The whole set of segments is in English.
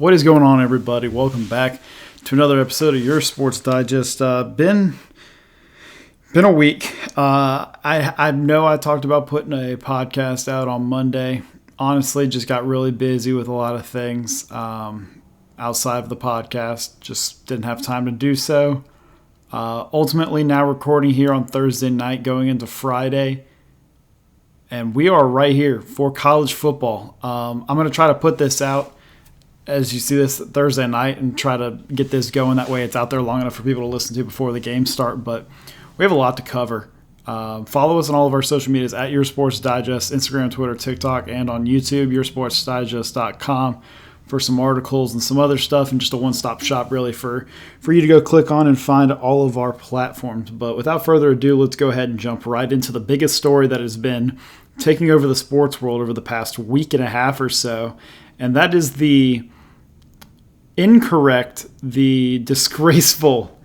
What is going on, everybody? Welcome back to another episode of your Sports Digest. Been a week. I know I talked about putting a podcast out on Monday. Honestly, just got really busy with a lot of things outside of the podcast. Just didn't have time to do so. Ultimately, now recording here on Thursday night, going into Friday. And we are right here for college football. I'm going to try to put this out as you see this Thursday night and try to get this going. That way it's out there long enough for people to listen to before the games start. But we have a lot to cover. Follow us on all of our social medias at Your Sports Digest, Instagram, Twitter, TikTok, and on YouTube, yoursportsdigest.com for some articles and some other stuff, and just a one-stop shop really for you to go click on and find all of our platforms. But without further ado, let's go ahead and jump right into the biggest story that has been taking over the sports world over the past week and a half or so, and that is the incorrect, the disgraceful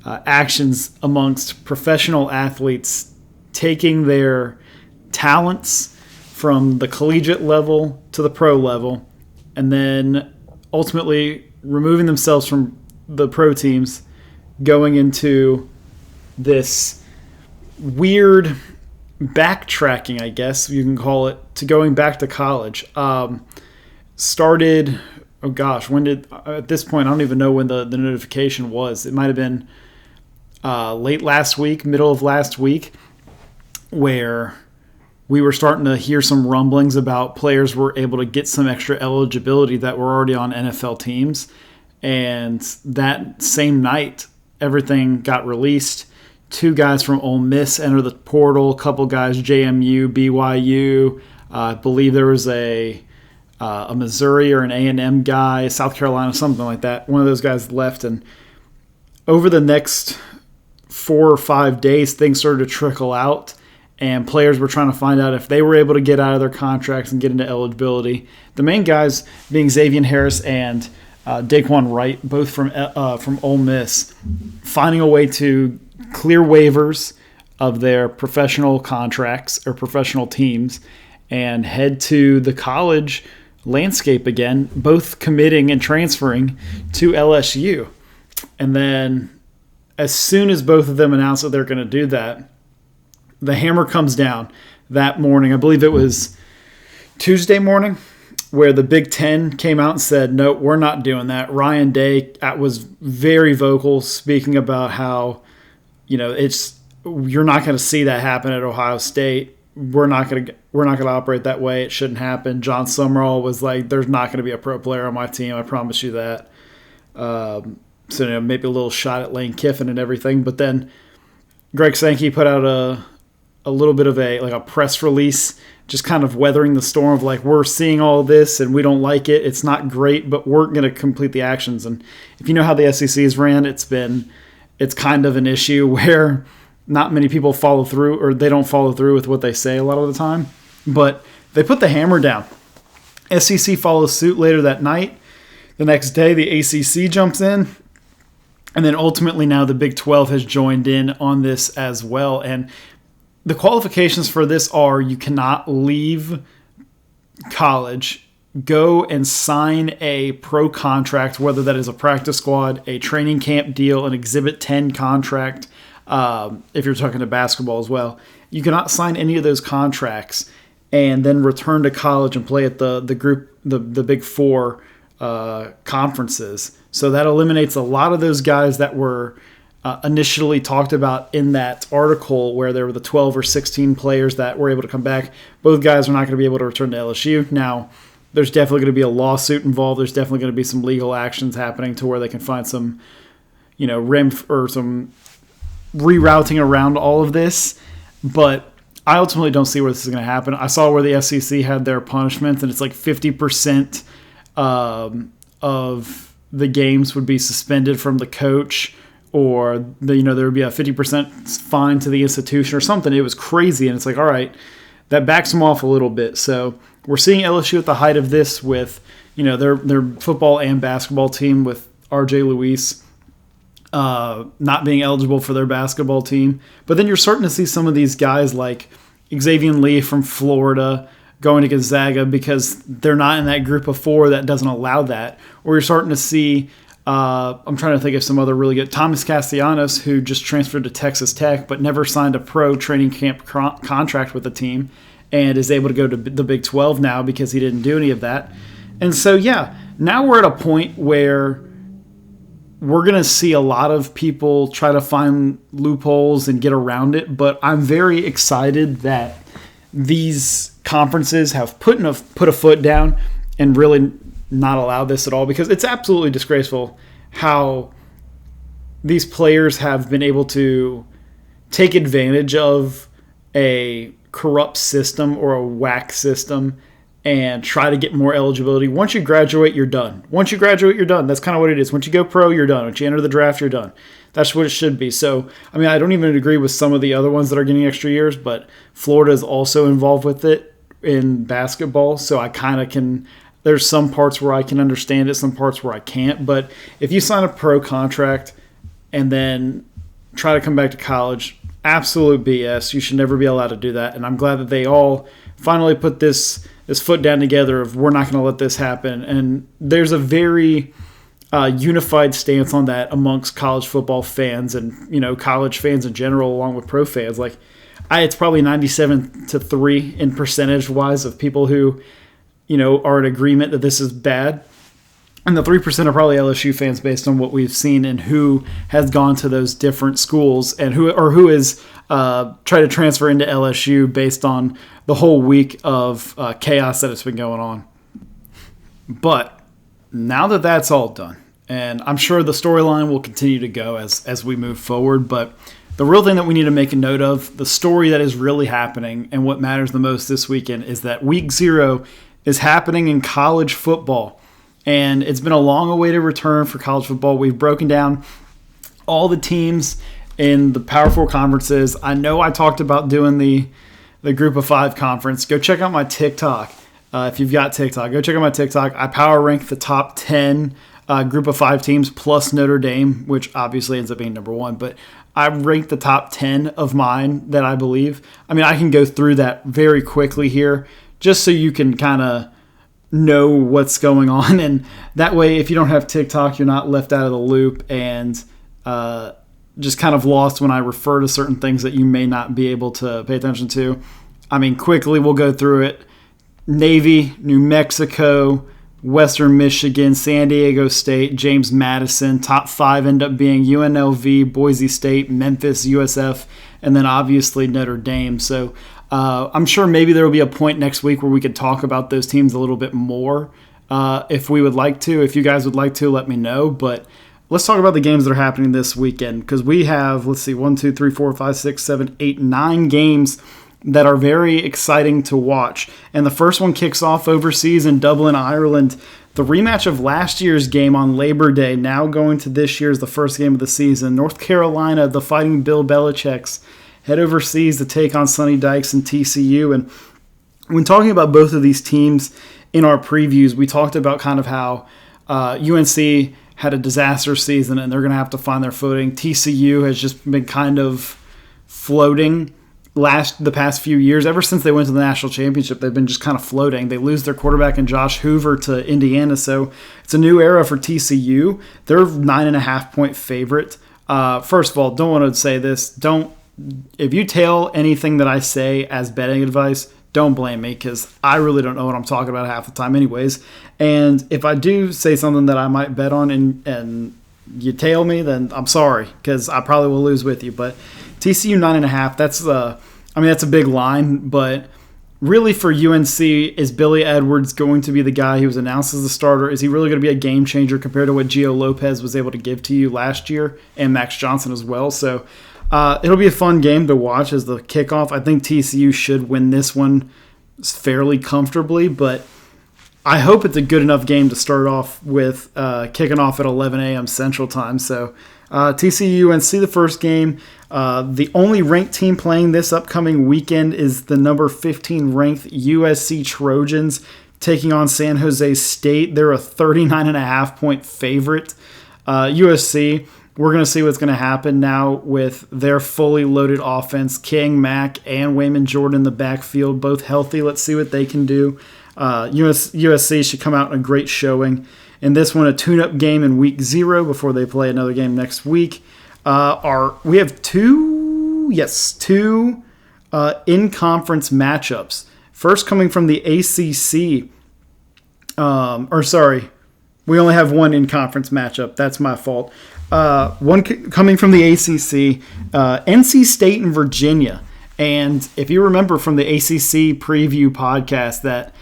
actions amongst professional athletes taking their talents from the collegiate level to the pro level and then ultimately removing themselves from the pro teams, going into this weird backtracking, I guess you can call it, to going back to college. Started, oh gosh, at this point, I don't even know when the notification was. It might have been late last week, middle of last week, where we were starting to hear some rumblings about players were able to get some extra eligibility that were already on NFL teams. And that same night, everything got released. 2 guys from Ole Miss entered the portal, a couple guys, JMU, BYU. I believe there was a Missouri or an A&M guy, South Carolina, something like that. One of those guys left, and over the next 4 or 5 days, things started to trickle out, and players were trying to find out if they were able to get out of their contracts and get into eligibility. The main guys being Xavier Harris and Daquan Wright, both from Ole Miss, finding a way to clear waivers of their professional contracts or professional teams and head to the college landscape again, both committing and transferring to LSU. And then as soon as both of them announced that they're going to do that, the hammer comes down that morning. I believe it was Tuesday morning, where the Big Ten came out and said, no, we're not doing that. Ryan Day was very vocal, speaking about how, you're not going to see that happen at Ohio State. We're not going to operate that way. It shouldn't happen. John Summerall was like, there's not going to be a pro player on my team. I promise you that. So maybe a little shot at Lane Kiffin and everything. But then Greg Sankey put out a little bit of a press release, just kind of weathering the storm of like, we're seeing all this and we don't like it. It's not great, but we're going to complete the actions. And if you know how the SEC is ran, it's kind of an issue where not many people follow through, or they don't follow through with what they say a lot of the time. But they put the hammer down. SEC follows suit later that night. The next day, the ACC jumps in. And then ultimately now the Big 12 has joined in on this as well. And the qualifications for this are you cannot leave college, go and sign a pro contract, whether that is a practice squad, a training camp deal, an Exhibit 10 contract, if you're talking to basketball as well. You cannot sign any of those contracts and then return to college and play at the Big Four conferences. So that eliminates a lot of those guys that were initially talked about in that article, where there were the 12 or 16 players that were able to come back. Both guys are not going to be able to return to LSU. Now, there's definitely going to be a lawsuit involved. There's definitely going to be some legal actions happening to where they can find some, rim or some rerouting around all of this. But I ultimately don't see where this is going to happen. I saw where the SEC had their punishments, and it's like 50% of the games would be suspended from the coach, or there would be a 50% fine to the institution or something. It was crazy, and it's like, all right, that backs them off a little bit. So we're seeing LSU at the height of this with, their football and basketball team, with RJ Luis not being eligible for their basketball team. But then you're starting to see some of these guys like Xavier Lee from Florida, going to Gonzaga because they're not in that group of 4 that doesn't allow that. Or you're starting to see, I'm trying to think of some other really good, Thomas Castellanos, who just transferred to Texas Tech but never signed a pro training camp contract with the team and is able to go to the Big 12 now because he didn't do any of that. And so, yeah, now we're at a point where we're going to see a lot of people try to find loopholes and get around it, but I'm very excited that these conferences have put a foot down and really not allow this at all, because it's absolutely disgraceful how these players have been able to take advantage of a corrupt system or a whack system and try to get more eligibility. Once you graduate, you're done. Once you graduate, you're done. That's kind of what it is. Once you go pro, you're done. Once you enter the draft, you're done. That's what it should be. So, I mean, I don't even agree with some of the other ones that are getting extra years, but Florida is also involved with it in basketball. So I kind of can, there's some parts where I can understand it, some parts where I can't. But if you sign a pro contract and then try to come back to college, absolute BS. You should never be allowed to do that. And I'm glad that they all finally put this foot down together of we're not going to let this happen. And there's a very unified stance on that amongst college football fans and, college fans in general, along with pro fans. Like, it's probably 97-3 in percentage wise of people who, are in agreement that this is bad. And the 3% are probably LSU fans based on what we've seen and who has gone to those different schools and who is tried to transfer into LSU based on the whole week of chaos that has been going on. But now that that's all done, and I'm sure the storyline will continue to go as we move forward, but the real thing that we need to make a note of, the story that is really happening and what matters the most this weekend is that week 0 is happening in college football. And it's been a long-awaited return for college football. We've broken down all the teams in the Power 4 conferences. I know I talked about doing the Group of 5 conference. Go check out my TikTok. If you've got TikTok, go check out my TikTok. I power rank the top 10 Group of 5 teams plus Notre Dame, which obviously ends up being number 1. But I ranked the top 10 of mine that I believe. I mean, I can go through that very quickly here just so you can kind of know what's going on, and that way if you don't have TikTok, you're not left out of the loop and just kind of lost when I refer to certain things that you may not be able to pay attention to. I mean, quickly we'll go through it. Navy, New Mexico, Western Michigan, San Diego State, James Madison. Top 5 end up being UNLV, Boise State, Memphis, USF, and then obviously Notre Dame. So I'm sure maybe there will be a point next week where we could talk about those teams a little bit more if we would like to. If you guys would like to, let me know. But let's talk about the games that are happening this weekend, because we have, 1, 2, 3, 4, 5, 6, 7, 8, 9 games that are very exciting to watch. And the first one kicks off overseas in Dublin, Ireland. The rematch of last year's game on Labor Day, now going to this year's the first game of the season. North Carolina, the Fighting Bill Belichick's, head overseas to take on Sonny Dykes and TCU. And when talking about both of these teams in our previews, we talked about kind of how UNC had a disaster season and they're going to have to find their footing. TCU has just been kind of floating the past few years. Ever since they went to the national championship, they've been just kind of floating. They lose their quarterback in Josh Hoover to Indiana, so it's a new era for TCU. They're 9.5-point favorite. First of all, don't want to say this. If you tell anything that I say as betting advice, don't blame me, because I really don't know what I'm talking about half the time anyways. And if I do say something that I might bet on and you tail me, then I'm sorry, because I probably will lose with you. But TCU 9.5, that's a big line, but really for UNC, is Billy Edwards going to be the guy who was announced as the starter? Is he really going to be a game changer compared to what Gio Lopez was able to give to you last year, and Max Johnson as well? So it'll be a fun game to watch as the kickoff. I think TCU should win this one fairly comfortably, but I hope it's a good enough game to start off with, kicking off at 11 a.m. Central Time. So TCU UNC, the first game. The only ranked team playing this upcoming weekend is the number 15 ranked USC Trojans taking on San Jose State. They're a 39.5-point favorite. USC We're going to see what's going to happen now with their fully loaded offense. King, Mack, and Wayman Jordan in the backfield, both healthy. Let's see what they can do. USC should come out in a great showing. In this one, a tune-up game in week 0 before they play another game next week. We have two in-conference matchups. First coming from the ACC. We only have one in-conference matchup. That's my fault. One coming from the ACC, NC State and Virginia. And if you remember from the ACC preview podcast that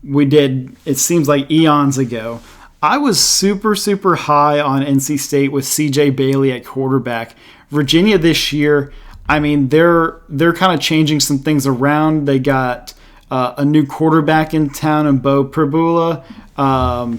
we did, it seems like eons ago, I was super, super high on NC State with CJ Bailey at quarterback. Virginia this year, I mean, they're kind of changing some things around. They got a new quarterback in town in Bo Pribula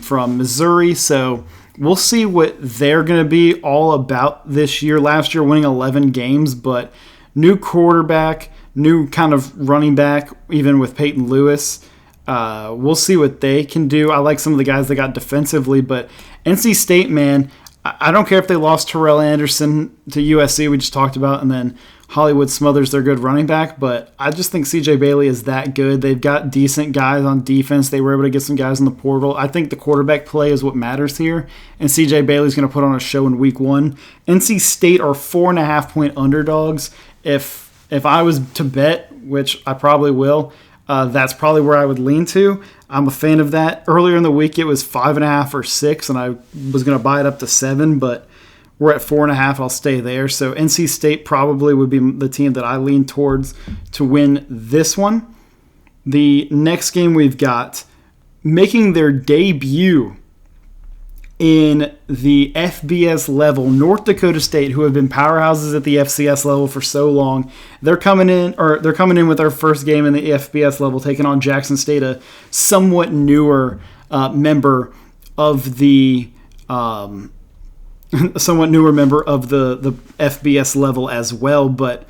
from Missouri. So we'll see what they're going to be all about this year. Last year winning 11 games, but new quarterback, new kind of running back, even with Peyton Lewis. We'll see what they can do. I like some of the guys they got defensively, but NC State, man, I don't care if they lost Terrell Anderson to USC, we just talked about, and then Hollywood Smothers, their good running back, but I just think CJ Bailey is that good. They've got decent guys on defense. They were able to get some guys in the portal. I think the quarterback play is what matters here, and CJ Bailey's going to put on a show in week 1. NC State are 4.5-point underdogs. If I was to bet, which I probably will, that's probably where I would lean to. I'm a fan of that. Earlier in the week, it was 5.5 or 6, and I was going to buy it up to 7, but we're at 4.5. I'll stay there. So NC State probably would be the team that I lean towards to win this one. The next game we've got, making their debut in the FBS level, North Dakota State, who have been powerhouses at the FCS level for so long. They're coming in with their first game in the FBS level, taking on Jackson State, a somewhat newer member of the the FBS level as well. But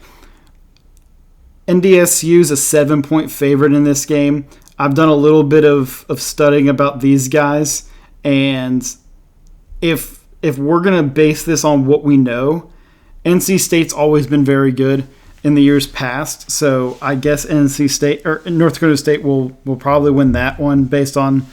NDSU's a 7-point favorite in this game. I've done a little bit of studying about these guys, and if we're going to base this on what we know, NC State's always been very good in the years past. So I guess NC State or North Dakota State will probably win that one based on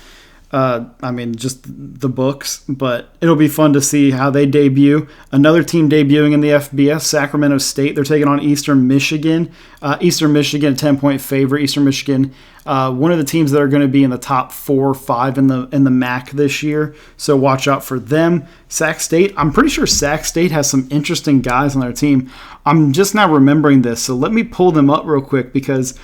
just the books. But it'll be fun to see how they debut. Another team debuting in the FBS, Sacramento State. They're taking on Eastern Michigan. Eastern Michigan, a 10-point favorite. Eastern Michigan, one of the teams that are going to be in the top 4 or 5 in the MAC this year. So watch out for them. Sac State, I'm pretty sure Sac State has some interesting guys on their team. I'm just not remembering this, so let me pull them up real quick because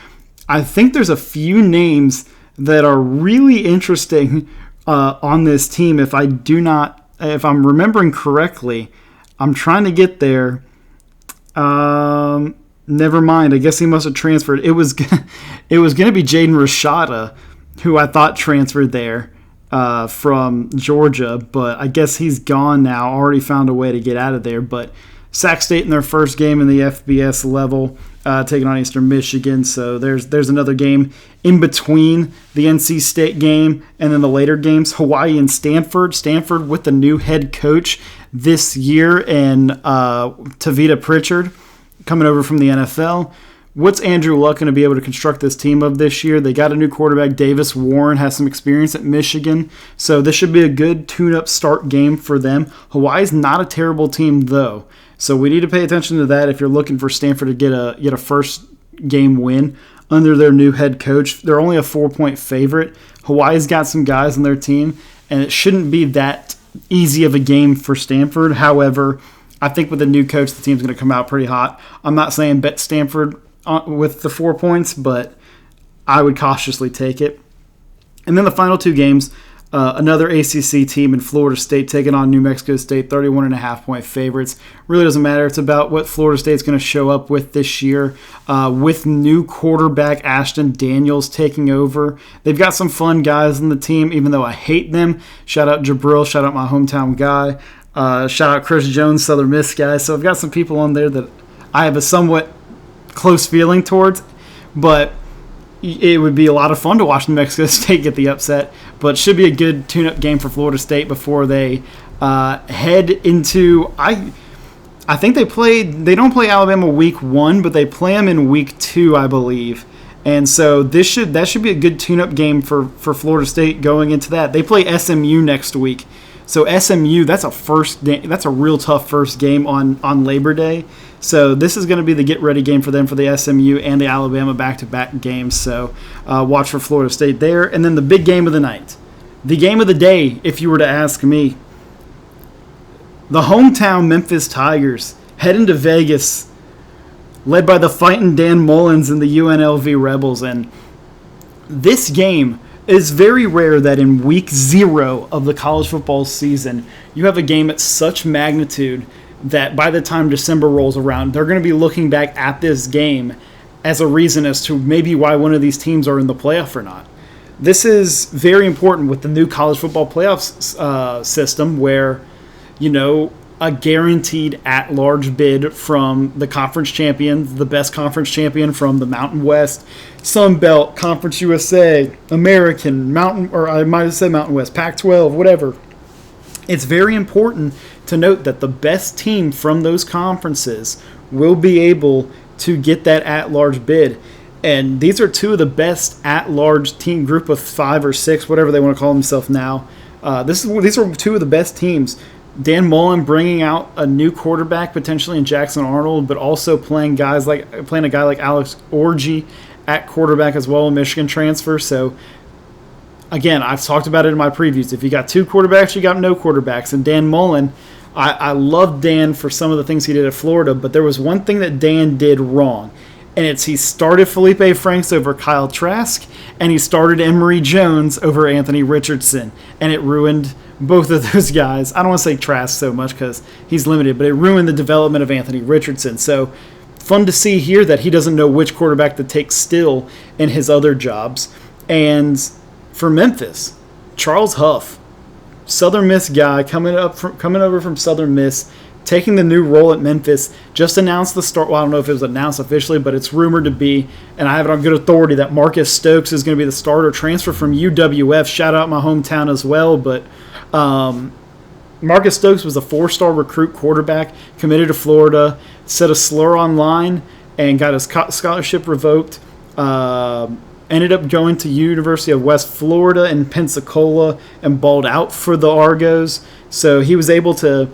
I think there's a few names that are really interesting on this team. If I'm remembering correctly, I'm trying to get there. Never mind. I guess he must have transferred. It was going to be Jaden Rashada, who I thought transferred there from Georgia, but I guess he's gone now. Already found a way to get out of there. But Sac State in their first game in the FBS level, taking on Eastern Michigan. So there's another game in between the NC State game and then the later games. Hawaii and Stanford. Stanford with the new head coach this year and Tavita Pritchard coming over from the NFL. What's Andrew Luck going to be able to construct this team of this year? They got a new quarterback. Davis Warren has some experience at Michigan. So this should be a good tune-up start game for them. Hawaii's not a terrible team, though. So we need to pay attention to that if you're looking for Stanford to get a first game win under their new head coach. They're only a 4-point favorite. Hawaii's got some guys on their team, and it shouldn't be that easy of a game for Stanford. However, I think with the new coach, the team's going to come out pretty hot. I'm not saying bet Stanford with the 4 points, but I would cautiously take it. And then the final 2 games, another ACC team in Florida State taking on New Mexico State, 31.5-point favorites. Really doesn't matter. It's about what Florida State's going to show up with this year. With new quarterback Ashton Daniels taking over. They've got some fun guys on the team, even though I hate them. Shout out Jabril. Shout out my hometown guy. Shout out Chris Jones, Southern Miss guy. So I've got some people on there that I have a somewhat close feeling towards, but it would be a lot of fun to watch New Mexico State get the upset. but it should be a good tune-up game for Florida State before they head into I think they don't play Alabama week 1, but they play them in week 2, I believe. And so that should be a good tune-up game for Florida State going into that. They play SMU next week. So SMU, that's a real tough first game on Labor Day. So this is going to be the get-ready game for them for the SMU and the Alabama back-to-back games. So watch for Florida State there. And then the big game of the night. The game of the day, if you were to ask me. The hometown Memphis Tigers head into Vegas, led by the fighting Dan Mullins and the UNLV Rebels. And this game is very rare that in week 0 of the college football season, you have a game at such magnitude that by the time December rolls around, they're going to be looking back at this game as a reason as to maybe why one of these teams are in the playoff or not. This is very important with the new college football playoff system where, a guaranteed at-large bid from the conference champion, the best conference champion from the Mountain West, Sun Belt, Conference USA, American, Mountain, or I might have said Mountain West, Pac-12, whatever. It's very important to note that the best team from those conferences will be able to get that at-large bid. And these are 2 of the best at-large team, group of 5 or 6, whatever they want to call themselves now. These are 2 of the best teams. Dan Mullen bringing out a new quarterback potentially in Jackson Arnold, but also playing a guy like Alex Orji at quarterback as well, a Michigan transfer. So again, I've talked about it in my previews. If you got 2 quarterbacks, you got no quarterbacks. And Dan Mullen, I love Dan for some of the things he did at Florida, but there was one thing that Dan did wrong, and it's he started Felipe Franks over Kyle Trask, and he started Emory Jones over Anthony Richardson, and it ruined both of those guys. I don't want to say Trask so much because he's limited, but it ruined the development of Anthony Richardson. So fun to see here that he doesn't know which quarterback to take still in his other jobs. And for Memphis, Charles Huff, Southern Miss guy coming over from Southern Miss, taking the new role at Memphis, just announced the start. Well, I don't know if it was announced officially, but it's rumored to be, and I have it on good authority, that Marcus Stokes is going to be the starter, transfer from UWF. Shout out my hometown as well, but Marcus Stokes was a 4-star recruit quarterback, committed to Florida, said a slur online, and got his scholarship revoked. Ended up going to University of West Florida in Pensacola and balled out for the Argos. So he was able to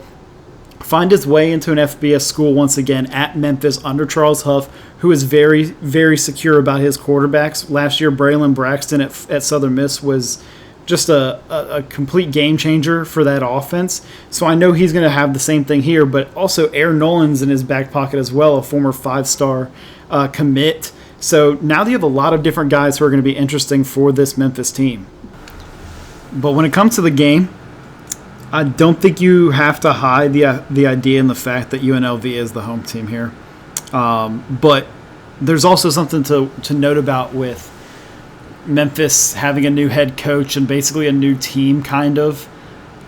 find his way into an FBS school once again at Memphis under Charles Huff, who is very, very secure about his quarterbacks. Last year, Braylon Braxton at Southern Miss was just a complete game changer for that offense. So I know he's going to have the same thing here, but also Aaron Nolan's in his back pocket as well, a former 5-star commit. So now you have a lot of different guys who are going to be interesting for this Memphis team. But when it comes to the game, I don't think you have to hide the idea and the fact that UNLV is the home team here. But there's also something to note about with Memphis having a new head coach and basically a new team kind of.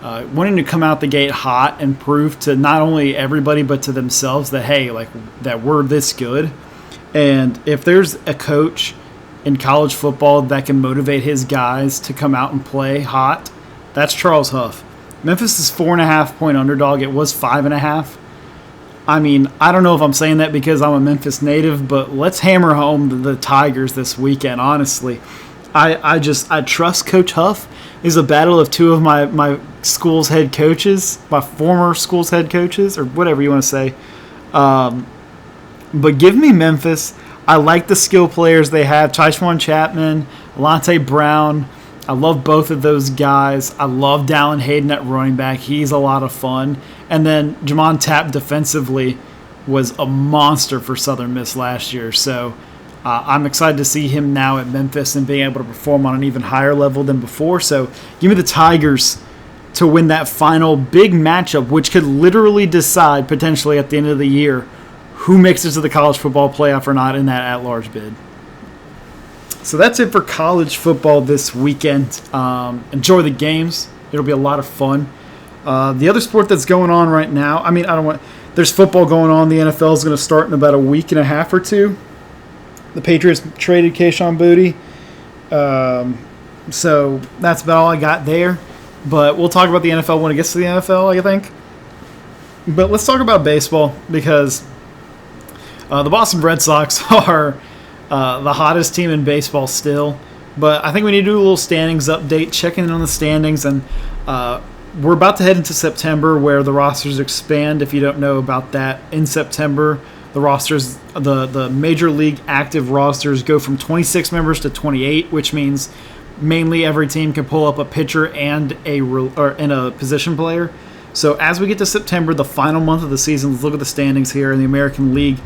Wanting to come out the gate hot and prove to not only everybody but to themselves that, hey, like that we're this good. And if there's a coach in college football that can motivate his guys to come out and play hot, that's Charles Huff. Memphis is 4.5-point underdog. It was 5.5. I mean, I don't know if I'm saying that because I'm a Memphis native, but let's hammer home the Tigers this weekend, honestly. I trust Coach Huff. It's a battle of 2 of my school's head coaches, my former school's head coaches, or whatever you want to say. But give me Memphis. I like the skill players they have. Tyshawn Chapman, Alante Brown. I love both of those guys. I love Dallin Hayden at running back. He's a lot of fun. And then Jamon Tapp defensively was a monster for Southern Miss last year. So I'm excited to see him now at Memphis and being able to perform on an even higher level than before. So give me the Tigers to win that final big matchup, which could literally decide potentially at the end of the year who makes it to the college football playoff or not in that at-large bid. So that's it for college football this weekend. Enjoy the games. It'll be a lot of fun. The other sport that's going on right now, there's football going on. The NFL is going to start in about a week and a half or 2. The Patriots traded Kayshon Boutte. So that's about all I got there. But we'll talk about the NFL when it gets to the NFL, I think. But let's talk about baseball because the Boston Red Sox are the hottest team in baseball still. But I think we need to do a little standings update, checking in on the standings. And we're about to head into September where the rosters expand. If you don't know about that, in September, the rosters, the major league active rosters go from 26 members to 28, which means mainly every team can pull up a pitcher and a position player. So as we get to September, the final month of the season, let's look at the standings here in the American League.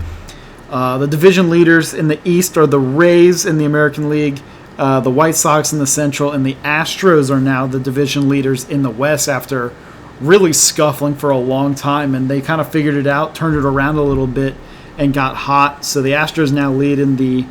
The division leaders in the East are the Rays in the American League, the White Sox in the Central, and the Astros are now the division leaders in the West after really scuffling for a long time. And they kind of figured it out, turned it around a little bit, and got hot. So the Astros now lead in the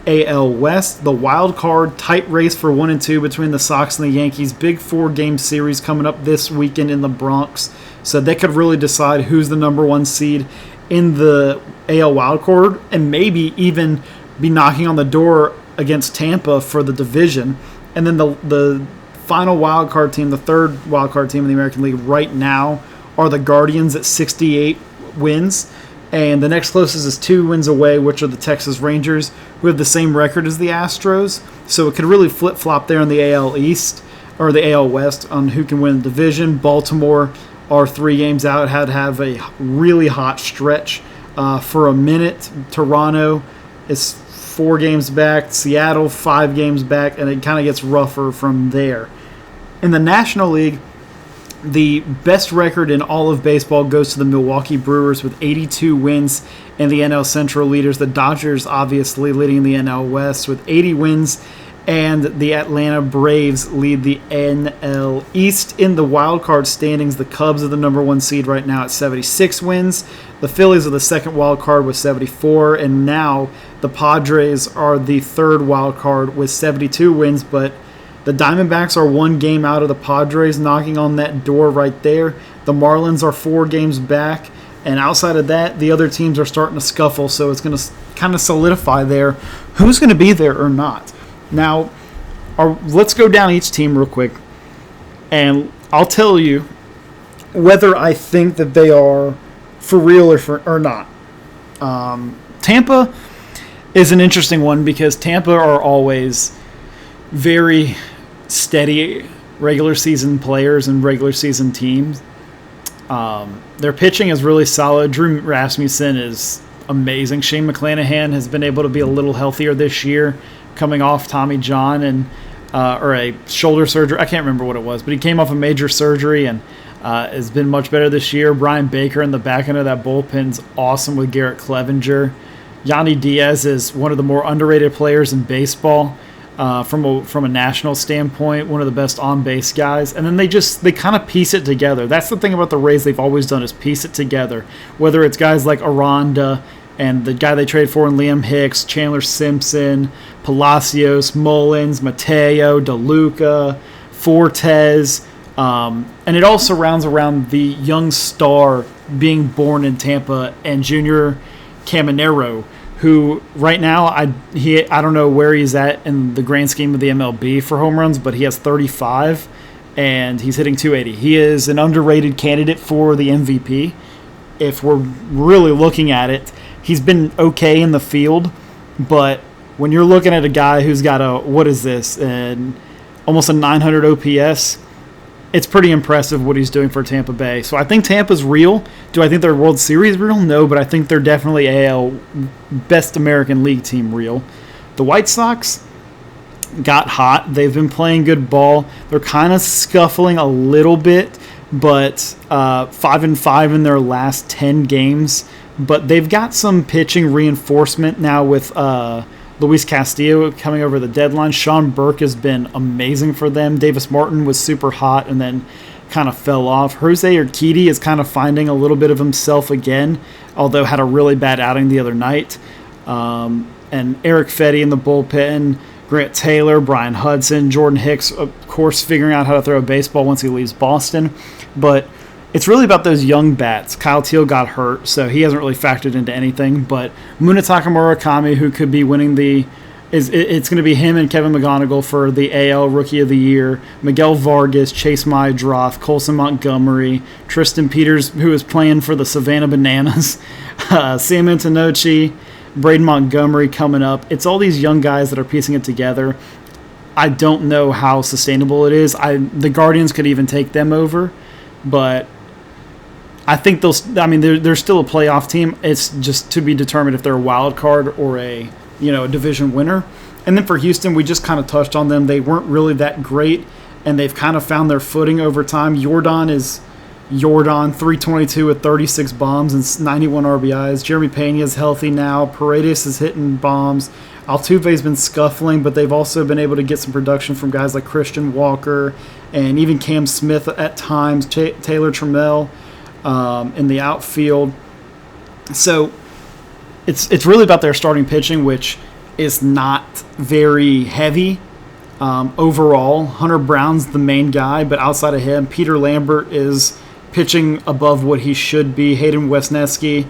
AL West. The wild card tight race for 1 and 2 between the Sox and the Yankees. Big 4-game series coming up this weekend in the Bronx. So they could really decide who's the number 1 seed in the AL wild card and maybe even be knocking on the door against Tampa for the division. And then the final wild card team, the third wild card team in the American League right now are the Guardians at 68 wins. And the next closest is 2 wins away, which are the Texas Rangers, who have the same record as the Astros. So it could really flip-flop there in the AL East or the AL West on who can win the division. Baltimore are 3 games out, had to have a really hot stretch for a minute. Toronto is 4 games back. Seattle, 5 games back, and it kind of gets rougher from there. In the National League, the best record in all of baseball goes to the Milwaukee Brewers with 82 wins and the NL Central leaders. The Dodgers obviously leading the NL West with 80 wins, and the Atlanta Braves lead the NL East. In the wild card standings, the Cubs are the number 1 seed right now at 76 wins. The Phillies are the second wild card with 74, and now the Padres are the third wild card with 72 wins, but the Diamondbacks are 1 game out of the Padres, knocking on that door right there. The Marlins are 4 games back. And outside of that, the other teams are starting to scuffle. So it's going to kind of solidify there who's going to be there or not. Now, let's go down each team real quick. And I'll tell you whether I think that they are for real or not. Tampa is an interesting one because Tampa are always very steady regular season players and regular season teams. Their pitching is really solid. Drew Rasmussen is amazing. Shane McClanahan has been able to be a little healthier this year, coming off Tommy John and or a shoulder surgery. I can't remember what it was, but he came off a major surgery and has been much better this year. Brian Baker in the back end of that bullpen's awesome with Garrett Clevenger. Yandy Diaz is one of the more underrated players in baseball. From a national standpoint, one of the best on-base guys. And then they kind of piece it together. That's the thing about the Rays they've always done is piece it together. Whether it's guys like Aranda and the guy they traded for in Liam Hicks, Chandler Simpson, Palacios, Mullins, Mateo, DeLuca, Fortes. And it all surrounds around the young star being born in Tampa and Junior Caminero, who right now I don't know where he's at in the grand scheme of the MLB for home runs, but he has 35 and he's hitting 280. He is an underrated candidate for the MVP. If we're really looking at it, he's been okay in the field, but when you're looking at a guy who's got almost a 900 OPS, it's pretty impressive what he's doing for Tampa Bay. So I think Tampa's real. Do I think they're World Series real? No, but I think they're definitely AL Best American League team real. The White Sox got hot. They've been playing good ball. They're kind of scuffling a little bit, but 5-5 in their last 10 games. But they've got some pitching reinforcement now with Luis Castillo coming over the deadline. Sean Burke has been amazing for them. Davis Martin was super hot and then kind of fell off. Jose Urquidy is kind of finding a little bit of himself again, although had a really bad outing the other night. And Eric Fetty in the bullpen, Grant Taylor, Brian Hudson, Jordan Hicks, of course, figuring out how to throw a baseball once he leaves Boston. But it's really about those young bats. Kyle Teal got hurt, so he hasn't really factored into anything. But Munetaka Murakami, who could be winning the It's going to be him and Kevin McGonigal for the AL Rookie of the Year. Miguel Vargas, Chase Mydroth, Colson Montgomery, Tristan Peters, who is playing for the Savannah Bananas, Sam Antonocci, Braden Montgomery coming up. It's all these young guys that are piecing it together. I don't know how sustainable it is. The Guardians could even take them over, but I think they're still a playoff team. It's just to be determined if they're a wild card or a division winner. And then for Houston, we just kind of touched on them. They weren't really that great, and they've kind of found their footing over time. Jordan, 322 with 36 bombs and 91 RBIs. Jeremy Pena is healthy now. Paredes is hitting bombs. Altuve's been scuffling, but they've also been able to get some production from guys like Christian Walker and even Cam Smith at times, Taylor Trammell in the outfield. So it's really about their starting pitching, which is not very heavy overall. Hunter Brown's the main guy, but outside of him, Peter Lambert is pitching above what he should be. Hayden Wesneski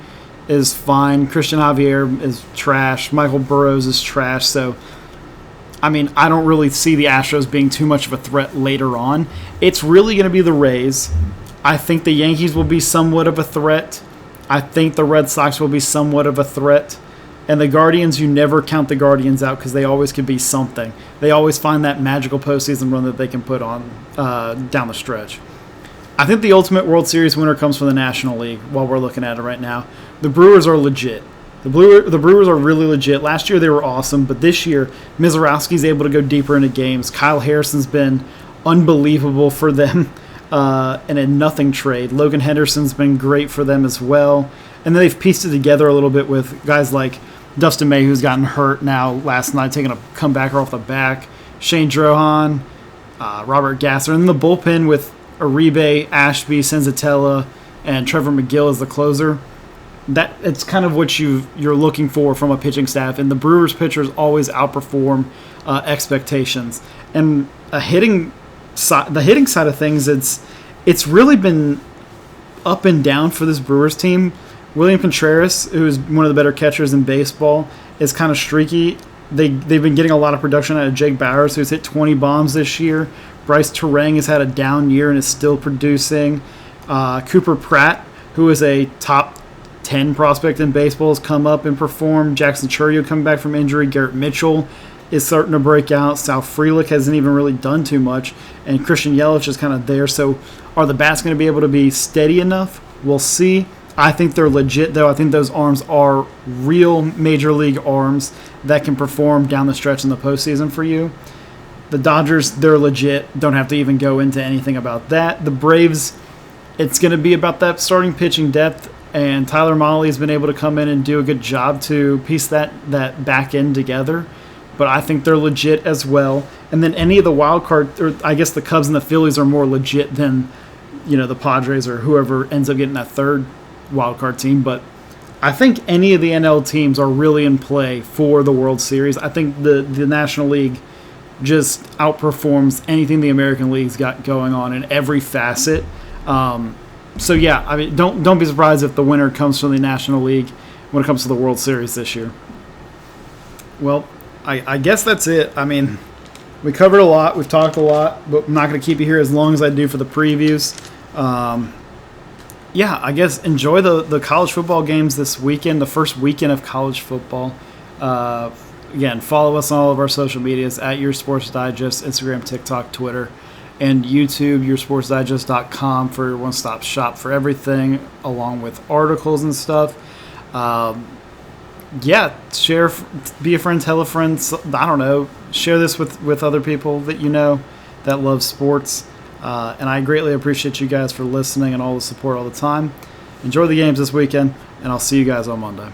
is fine. Christian Javier is trash. Michael Burrows is trash. So, I don't really see the Astros being too much of a threat later on. It's really going to be the Rays. I think the Yankees will be somewhat of a threat. I think the Red Sox will be somewhat of a threat. And the Guardians, you never count the Guardians out because they always could be something. They always find that magical postseason run that they can put on down the stretch. I think the ultimate World Series winner comes from the National League while we're looking at it right now. The Brewers are legit. The Brewers are really legit. Last year they were awesome, but this year Mizorowski's able to go deeper into games. Kyle Harrison's been unbelievable for them. In a nothing trade. Logan Henderson's been great for them as well. And then they've pieced it together a little bit with guys like Dustin May, who's gotten hurt now last night, taking a comebacker off the back. Shane Drohan, Robert Gasser. And then the bullpen with Uribe, Ashby, Senzatella, and Trevor McGill as the closer. It's kind of what you're looking for from a pitching staff. And the Brewers pitchers always outperform expectations. And the hitting side of things, it's really been up and down for this Brewers team. William Contreras, who is one of the better catchers in baseball, is kind of streaky. They've been getting a lot of production out of Jake Bauers, who's hit 20 bombs this year. Bryce Terang has had a down year and is still producing. Cooper Pratt, who is a top 10 prospect in baseball, has come up and performed. Jackson Chourio coming back from injury. Garrett Mitchell is starting to break out. Sal Frelick hasn't even really done too much. And Christian Yelich is kind of there. So are the bats going to be able to be steady enough? We'll see. I think they're legit, though. I think those arms are real major league arms that can perform down the stretch in the postseason for you. The Dodgers, they're legit. Don't have to even go into anything about that. The Braves, it's going to be about that starting pitching depth. And Tyler Mahle has been able to come in and do a good job to piece that back end together. But I think they're legit as well. And then any of the wild card, or I guess the Cubs and the Phillies are more legit than, the Padres or whoever ends up getting that third wild card team. But I think any of the NL teams are really in play for the World Series. I think the National League just outperforms anything the American League's got going on in every facet. So yeah, don't be surprised if the winner comes from the National League when it comes to the World Series this year. Well, I guess that's it. We covered a lot. We've talked a lot, but I'm not going to keep you here as long as I do for the previews. I guess enjoy the college football games this weekend, the first weekend of college football. Again, follow us on all of our social medias at Your Sports Digest, Instagram, TikTok, Twitter, and YouTube, YourSportsDigest.com for your one-stop shop for everything, along with articles and stuff. Share, be a friend, tell a friend. I don't know. Share this with other people that you know that love sports. And I greatly appreciate you guys for listening and all the support all the time. Enjoy the games this weekend, and I'll see you guys on Monday.